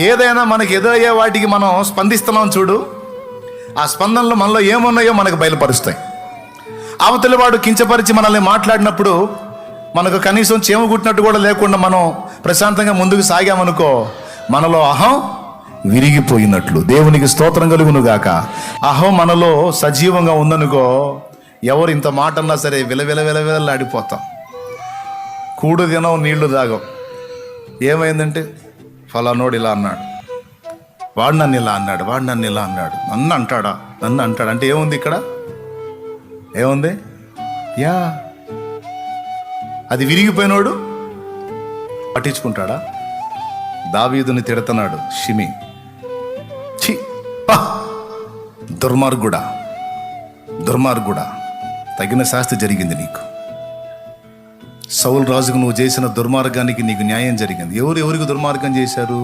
ఏదైనా మనకి ఎదురయ్యే వాటికి మనం స్పందిస్తున్నాం చూడు, ఆ స్పందనలు మనలో ఏమున్నాయో మనకు బయలుపరుస్తాయి. అవతలి వాడు కించపరిచి మనల్ని మాట్లాడినప్పుడు మనకు కనీసం చేమ కుట్టినట్టు కూడా లేకుండా మనం ప్రశాంతంగా ముందుకు సాగామనుకో, మనలో అహం విరిగిపోయినట్లు. దేవునికి స్తోత్రం కలుగును గాక. అహం మనలో సజీవంగా ఉందనుకో, ఎవరు ఇంత మాట అన్నా సరే విలవిలవిలవిలాడిపోతాం. కూడు తినవు, నీళ్లు తాగవు. ఏమైందంటే ఫలానోడు ఇలా అన్నాడు, వాడు నన్ను ఇలా అన్నాడు, వాడు నన్ను ఇలా అన్నాడు, నన్ను అంటాడా, నన్ను అంటాడు అంటే ఏముంది ఇక్కడ? ఏముంది? యా, అది విరిగిపోయినోడు పట్టించుకుంటాడా? దావీదుని తిడుతున్నాడు షిమి, ఛీ దుర్మార్గుడా, దుర్మార్గుడా, తగిన శాస్తి జరిగింది నీకు. సౌలు రాజుకు నువ్వు చేసిన దుర్మార్గానికి నీకు న్యాయం జరిగింది. ఎవరికి దుర్మార్గం చేశారు?